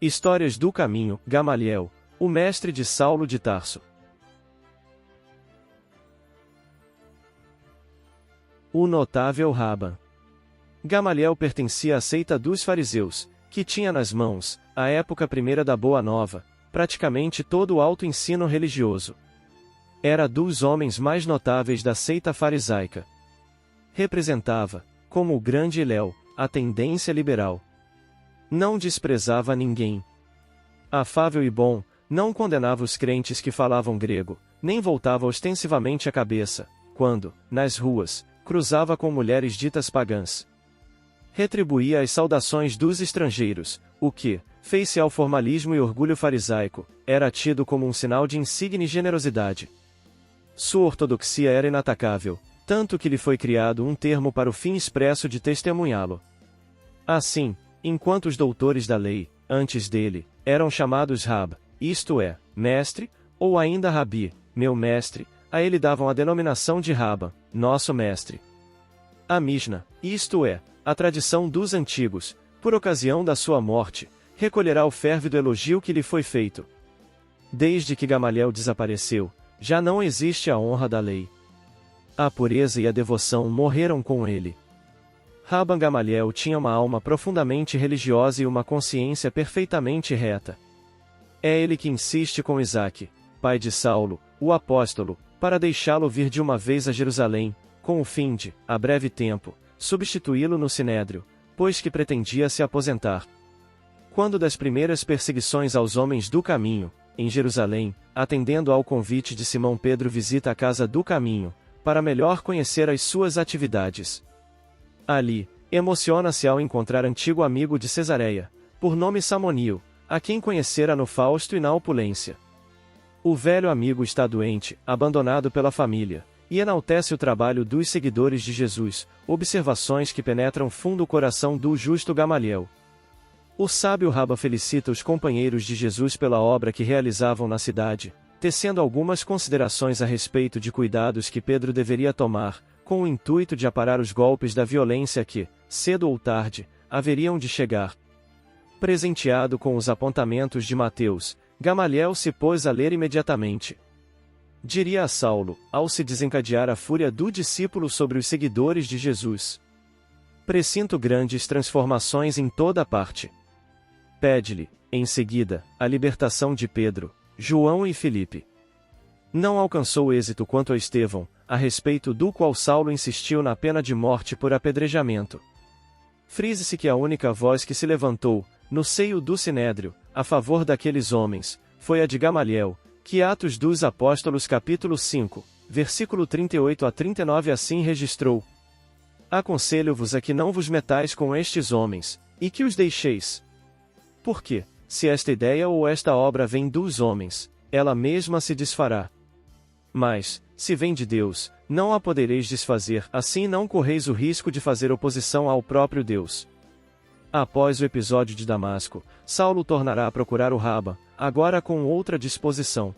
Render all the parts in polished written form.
Histórias do caminho, Gamaliel, o mestre de Saulo de Tarso. O notável Raban. Gamaliel pertencia à seita dos fariseus, que tinha nas mãos, à época primeira da Boa Nova, praticamente todo o alto ensino religioso. Era dos homens mais notáveis da seita farisaica. Representava, como o grande Hillel, a tendência liberal. Não desprezava ninguém. Afável e bom, não condenava os crentes que falavam grego, nem voltava ostensivamente a cabeça, quando, nas ruas, cruzava com mulheres ditas pagãs. Retribuía as saudações dos estrangeiros, o que, fez-se ao formalismo e orgulho farisaico, era tido como um sinal de insigne generosidade. Sua ortodoxia era inatacável, tanto que lhe foi criado um termo para o fim expresso de testemunhá-lo. Assim, enquanto os doutores da lei, antes dele, eram chamados Rab, isto é, mestre, ou ainda Rabi, meu mestre, a ele davam a denominação de Raban, nosso mestre. A Mishnah, isto é, a tradição dos antigos, por ocasião da sua morte, recolherá o férvido elogio que lhe foi feito. Desde que Gamaliel desapareceu, já não existe a honra da lei. A pureza e a devoção morreram com ele. Rabban Gamaliel tinha uma alma profundamente religiosa e uma consciência perfeitamente reta. É ele que insiste com Isaque, pai de Saulo, o apóstolo, para deixá-lo vir de uma vez a Jerusalém, com o fim de, a breve tempo, substituí-lo no Sinédrio, pois que pretendia se aposentar. Quando das primeiras perseguições aos homens do caminho, em Jerusalém, atendendo ao convite de Simão Pedro, visita a casa do caminho, para melhor conhecer as suas atividades. Ali, emociona-se ao encontrar antigo amigo de Cesareia, por nome Samonio, a quem conhecera no Fausto e na opulência. O velho amigo está doente, abandonado pela família, e enaltece o trabalho dos seguidores de Jesus, observações que penetram fundo o coração do justo Gamaliel. O sábio Rabban felicita os companheiros de Jesus pela obra que realizavam na cidade, tecendo algumas considerações a respeito de cuidados que Pedro deveria tomar, com o intuito de aparar os golpes da violência que, cedo ou tarde, haveriam de chegar. Presenteado com os apontamentos de Mateus, Gamaliel se pôs a ler imediatamente. Diria a Saulo, ao se desencadear a fúria do discípulo sobre os seguidores de Jesus: presinto grandes transformações em toda parte. Pede-lhe, em seguida, a libertação de Pedro, João e Filipe. Não alcançou êxito quanto a Estevão, a respeito do qual Saulo insistiu na pena de morte por apedrejamento. Frise-se que a única voz que se levantou, no seio do Sinédrio, a favor daqueles homens, foi a de Gamaliel, que Atos dos Apóstolos capítulo 5, versículo 38 a 39 assim registrou: aconselho-vos a que não vos metais com estes homens, e que os deixeis. Porque, se esta ideia ou esta obra vem dos homens, ela mesma se desfará. Mas, se vem de Deus, não a podereis desfazer, assim não correis o risco de fazer oposição ao próprio Deus. Após o episódio de Damasco, Saulo tornará a procurar o Rabban, agora com outra disposição.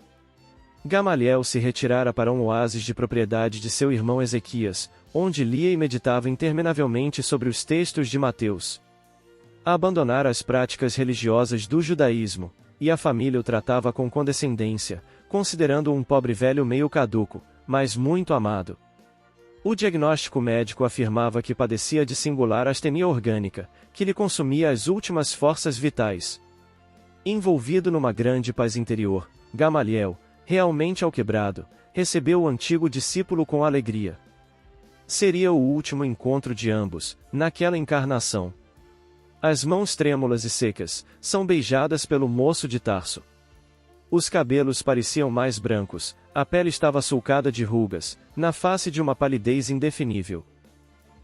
Gamaliel se retirara para um oásis de propriedade de seu irmão Ezequias, onde lia e meditava interminavelmente sobre os textos de Mateus. Abandonara as práticas religiosas do judaísmo, e a família o tratava com condescendência, considerando-o um pobre velho meio caduco, mas muito amado. O diagnóstico médico afirmava que padecia de singular astenia orgânica, que lhe consumia as últimas forças vitais. Envolvido numa grande paz interior, Gamaliel, realmente alquebrado, recebeu o antigo discípulo com alegria. Seria o último encontro de ambos, naquela encarnação. As mãos trêmulas e secas, são beijadas pelo moço de Tarso. Os cabelos pareciam mais brancos, a pele estava sulcada de rugas, na face de uma palidez indefinível.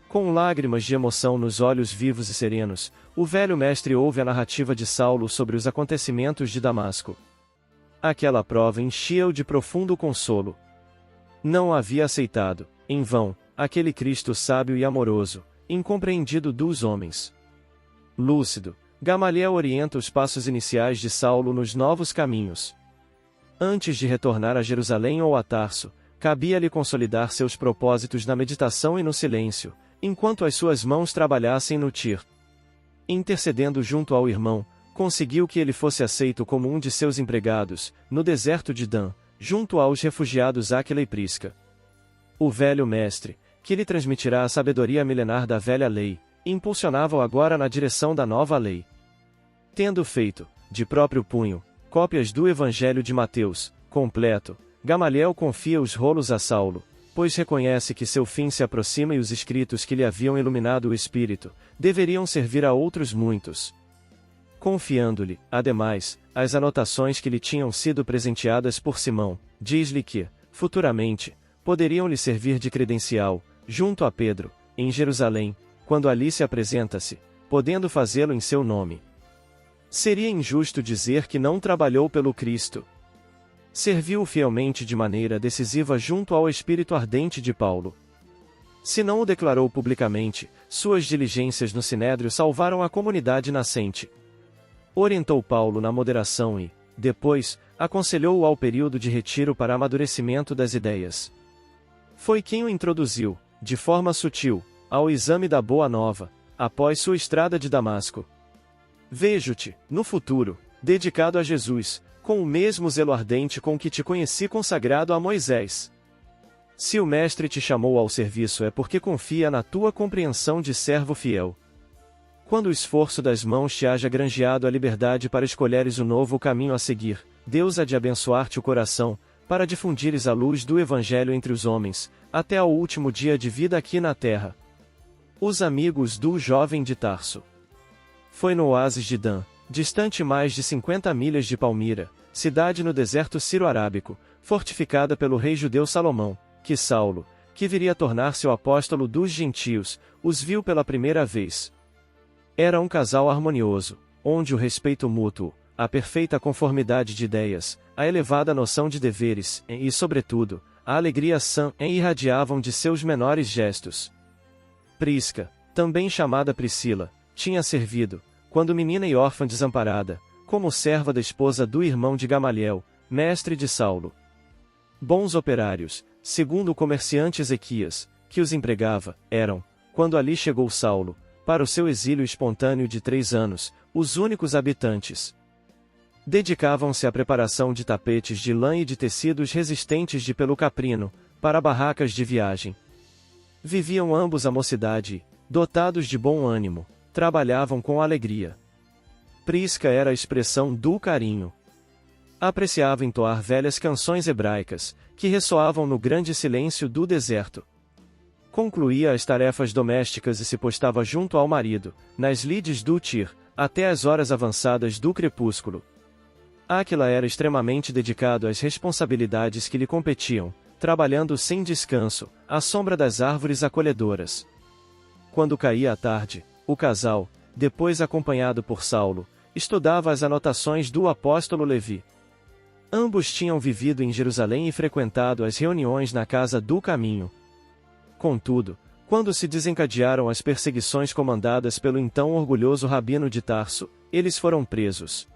Com lágrimas de emoção nos olhos vivos e serenos, o velho mestre ouve a narrativa de Saulo sobre os acontecimentos de Damasco. Aquela prova enchia-o de profundo consolo. Não havia aceitado, em vão, aquele Cristo sábio e amoroso, incompreendido dos homens. Lúcido, Gamaliel orienta os passos iniciais de Saulo nos novos caminhos. Antes de retornar a Jerusalém ou a Tarso, cabia-lhe consolidar seus propósitos na meditação e no silêncio, enquanto as suas mãos trabalhassem no Tir. Intercedendo junto ao irmão, conseguiu que ele fosse aceito como um de seus empregados, no deserto de Dan, junto aos refugiados Áquila e Prisca. O velho mestre, que lhe transmitirá a sabedoria milenar da velha lei, impulsionava-o agora na direção da nova lei. Tendo feito, de próprio punho, cópias do Evangelho de Mateus, completo, Gamaliel confia os rolos a Saulo, pois reconhece que seu fim se aproxima e os escritos que lhe haviam iluminado o espírito, deveriam servir a outros muitos. Confiando-lhe, ademais, as anotações que lhe tinham sido presenteadas por Simão, diz-lhe que, futuramente, poderiam lhe servir de credencial, junto a Pedro, em Jerusalém, quando ali se apresenta-se, podendo fazê-lo em seu nome. Seria injusto dizer que não trabalhou pelo Cristo. Serviu fielmente de maneira decisiva junto ao espírito ardente de Paulo. Se não o declarou publicamente, suas diligências no Sinédrio salvaram a comunidade nascente. Orientou Paulo na moderação e, depois, aconselhou-o ao período de retiro para amadurecimento das ideias. Foi quem o introduziu, de forma sutil, ao exame da Boa Nova, após sua estrada de Damasco. Vejo-te, no futuro, dedicado a Jesus, com o mesmo zelo ardente com que te conheci consagrado a Moisés. Se o Mestre te chamou ao serviço é porque confia na tua compreensão de servo fiel. Quando o esforço das mãos te haja granjeado a liberdade para escolheres o novo caminho a seguir, Deus há de abençoar-te o coração, para difundires a luz do Evangelho entre os homens, até ao último dia de vida aqui na terra. Os amigos do jovem de Tarso. Foi no oásis de Dan, distante mais de 50 milhas de Palmira, cidade no deserto sírio-arábico, fortificada pelo rei judeu Salomão, que Saulo, que viria a tornar-se o apóstolo dos gentios, os viu pela primeira vez. Era um casal harmonioso, onde o respeito mútuo, a perfeita conformidade de ideias, a elevada noção de deveres, e, sobretudo, a alegria sã irradiavam de seus menores gestos. Prisca, também chamada Priscila, tinha servido, quando menina e órfã desamparada, como serva da esposa do irmão de Gamaliel, mestre de Saulo. Bons operários, segundo o comerciante Ezequias, que os empregava, eram, quando ali chegou Saulo, para o seu exílio espontâneo de 3 anos, os únicos habitantes. Dedicavam-se à preparação de tapetes de lã e de tecidos resistentes de pelo caprino, para barracas de viagem. Viviam ambos a mocidade e, dotados de bom ânimo, trabalhavam com alegria. Prisca era a expressão do carinho. Apreciava entoar velhas canções hebraicas, que ressoavam no grande silêncio do deserto. Concluía as tarefas domésticas e se postava junto ao marido, nas lides do Tir, até as horas avançadas do crepúsculo. Áquila era extremamente dedicado às responsabilidades que lhe competiam, trabalhando sem descanso, à sombra das árvores acolhedoras. Quando caía a tarde, o casal, depois acompanhado por Saulo, estudava as anotações do apóstolo Levi. Ambos tinham vivido em Jerusalém e frequentado as reuniões na Casa do Caminho. Contudo, quando se desencadearam as perseguições comandadas pelo então orgulhoso rabino de Tarso, eles foram presos.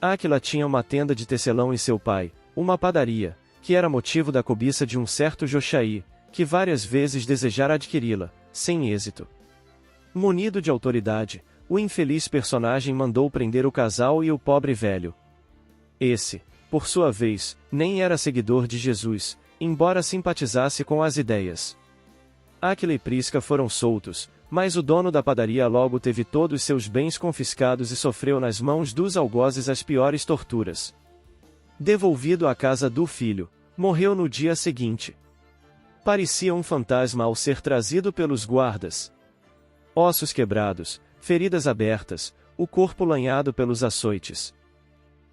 Áquila tinha uma tenda de tecelão e seu pai, uma padaria, que era motivo da cobiça de um certo Jochaí, que várias vezes desejara adquiri-la, sem êxito. Munido de autoridade, o infeliz personagem mandou prender o casal e o pobre velho. Esse, por sua vez, nem era seguidor de Jesus, embora simpatizasse com as ideias. Áquila e Prisca foram soltos, mas o dono da padaria logo teve todos seus bens confiscados e sofreu nas mãos dos algozes as piores torturas. Devolvido à casa do filho, morreu no dia seguinte. Parecia um fantasma ao ser trazido pelos guardas. Ossos quebrados, feridas abertas, o corpo lanhado pelos açoites.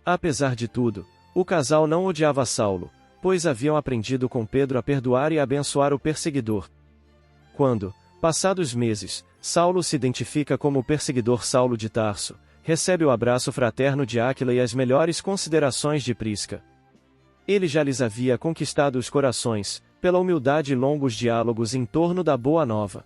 Apesar de tudo, o casal não odiava Saulo, pois haviam aprendido com Pedro a perdoar e a abençoar o perseguidor. Quando, passados meses, Saulo se identifica como o perseguidor Saulo de Tarso, recebe o abraço fraterno de Áquila e as melhores considerações de Prisca. Ele já lhes havia conquistado os corações, pela humildade e longos diálogos em torno da Boa Nova.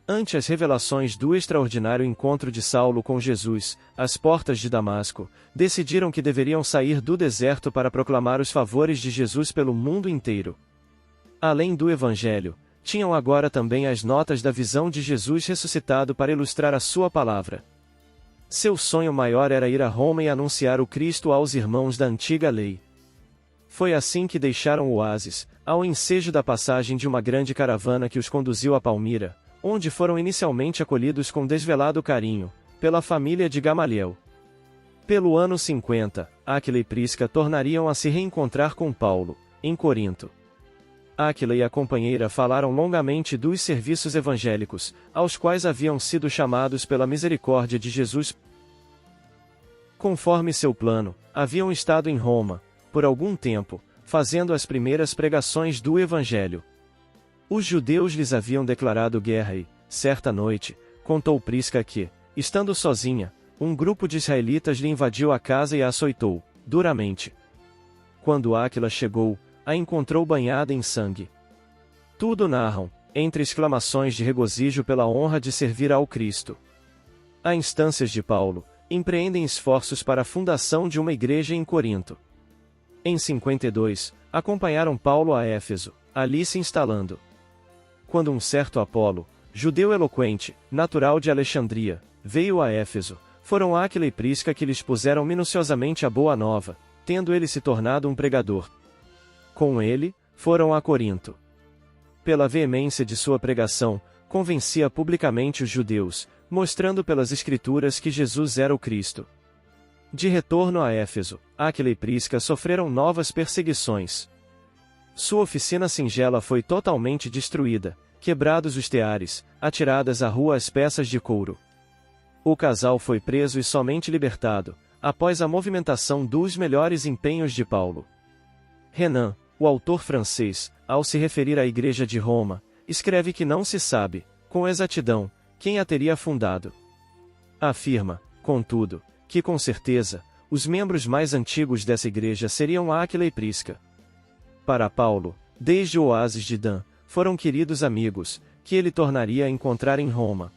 Ante as revelações do extraordinário encontro de Saulo com Jesus, às portas de Damasco, decidiram que deveriam sair do deserto para proclamar os favores de Jesus pelo mundo inteiro. Além do Evangelho, tinham agora também as notas da visão de Jesus ressuscitado para ilustrar a sua palavra. Seu sonho maior era ir a Roma e anunciar o Cristo aos irmãos da antiga lei. Foi assim que deixaram o oásis, ao ensejo da passagem de uma grande caravana que os conduziu a Palmira, onde foram inicialmente acolhidos com desvelado carinho, pela família de Gamaliel. Pelo ano 50, Áquila e Prisca tornariam a se reencontrar com Paulo, em Corinto. Áquila e a companheira falaram longamente dos serviços evangélicos, aos quais haviam sido chamados pela misericórdia de Jesus. Conforme seu plano, haviam estado em Roma, por algum tempo, fazendo as primeiras pregações do Evangelho. Os judeus lhes haviam declarado guerra e, certa noite, contou Prisca que, estando sozinha, um grupo de israelitas lhe invadiu a casa e a açoitou, duramente. Quando Áquila chegou, a encontrou banhada em sangue. Tudo narram, entre exclamações de regozijo pela honra de servir ao Cristo. A instâncias de Paulo, empreendem esforços para a fundação de uma igreja em Corinto. Em 52, acompanharam Paulo a Éfeso, ali se instalando. Quando um certo Apolo, judeu eloquente, natural de Alexandria, veio a Éfeso, foram Áquila e Prisca que lhes puseram minuciosamente a boa nova, tendo ele se tornado um pregador. Com ele, foram a Corinto. Pela veemência de sua pregação, convencia publicamente os judeus, mostrando pelas Escrituras que Jesus era o Cristo. De retorno a Éfeso, Áquila e Prisca sofreram novas perseguições. Sua oficina singela foi totalmente destruída, quebrados os teares, atiradas à rua as peças de couro. O casal foi preso e somente libertado, após a movimentação dos melhores empenhos de Paulo. Renan, o autor francês, ao se referir à Igreja de Roma, escreve que não se sabe, com exatidão, quem a teria fundado. Afirma, contudo, que com certeza, os membros mais antigos dessa igreja seriam Áquila e Prisca. Para Paulo, desde o oásis de Dan, foram queridos amigos, que ele tornaria a encontrar em Roma.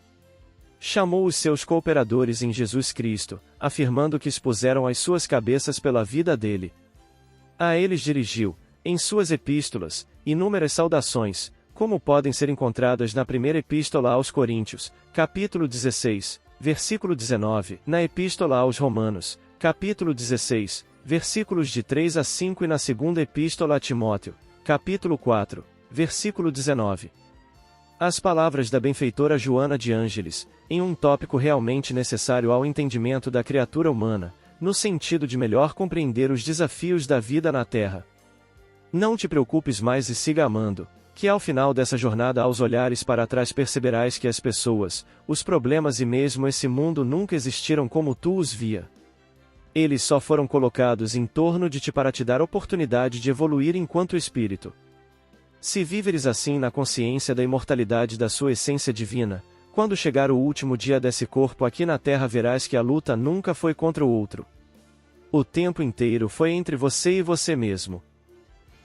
Chamou os seus cooperadores em Jesus Cristo, afirmando que expuseram as suas cabeças pela vida dele. A eles dirigiu, em suas epístolas, inúmeras saudações, como podem ser encontradas na primeira epístola aos Coríntios, capítulo 16, versículo 19, na epístola aos Romanos, capítulo 16, versículos de 3 a 5 e na segunda epístola a Timóteo, capítulo 4, versículo 19. As palavras da benfeitora Joana de Ângeles, em um tópico realmente necessário ao entendimento da criatura humana, no sentido de melhor compreender os desafios da vida na Terra. Não te preocupes mais e siga amando, que ao final dessa jornada aos olhares para trás perceberás que as pessoas, os problemas e mesmo esse mundo nunca existiram como tu os via. Eles só foram colocados em torno de ti para te dar oportunidade de evoluir enquanto espírito. Se viveres assim na consciência da imortalidade da sua essência divina, quando chegar o último dia desse corpo aqui na Terra verás que a luta nunca foi contra o outro. O tempo inteiro foi entre você e você mesmo.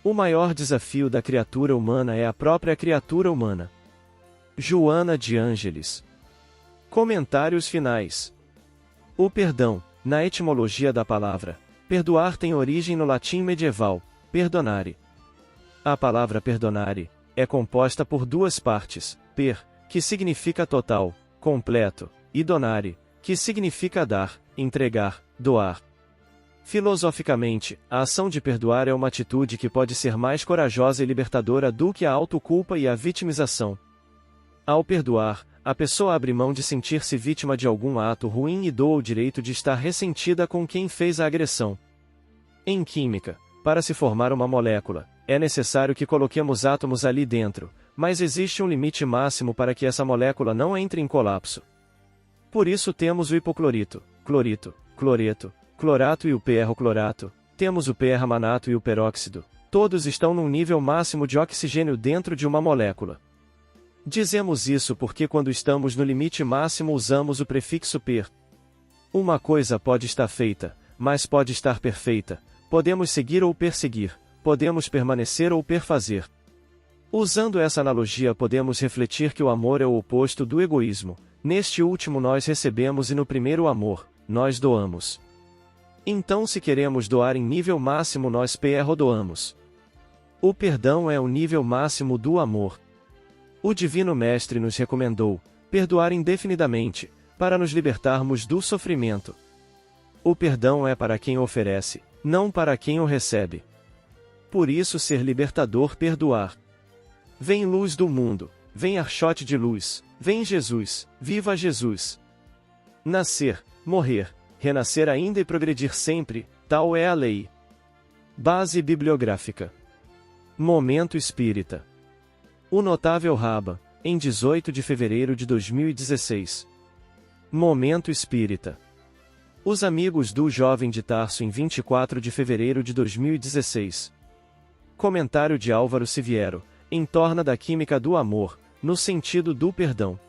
O maior desafio da criatura humana é a própria criatura humana. Joana de Ângeles. Comentários finais. O perdão, na etimologia da palavra, perdoar tem origem no latim medieval, perdonare. A palavra perdonare é composta por duas partes, per, que significa total, completo, e donare, que significa dar, entregar, doar. Filosoficamente, a ação de perdoar é uma atitude que pode ser mais corajosa e libertadora do que a autoculpa e a vitimização. Ao perdoar, a pessoa abre mão de sentir-se vítima de algum ato ruim e doa o direito de estar ressentida com quem fez a agressão. Em química, para se formar uma molécula, é necessário que coloquemos átomos ali dentro, mas existe um limite máximo para que essa molécula não entre em colapso. Por isso temos o hipoclorito, clorito, cloreto, clorato e o perroclorato, temos o permanato e o peróxido, todos estão num nível máximo de oxigênio dentro de uma molécula. Dizemos isso porque quando estamos no limite máximo usamos o prefixo per. Uma coisa pode estar feita, mas pode estar perfeita, podemos seguir ou perseguir, podemos permanecer ou perfazer. Usando essa analogia podemos refletir que o amor é o oposto do egoísmo, neste último nós recebemos e no primeiro amor, nós doamos. Então se queremos doar em nível máximo nós perdoamos. O perdão é o nível máximo do amor. O Divino Mestre nos recomendou perdoar indefinidamente, para nos libertarmos do sofrimento. O perdão é para quem o oferece, não para quem o recebe. Por isso ser libertador perdoar. Vem luz do mundo, vem archote de luz, vem Jesus, viva Jesus! Nascer, morrer, renascer ainda e progredir sempre, tal é a lei. Base bibliográfica. Momento Espírita. O Notável Raban, em 18 de fevereiro de 2016. Momento Espírita. Os Amigos do Jovem de Tarso em 24 de fevereiro de 2016. Comentário de Álvaro Siviero, em Torna da Química do Amor, no sentido do perdão.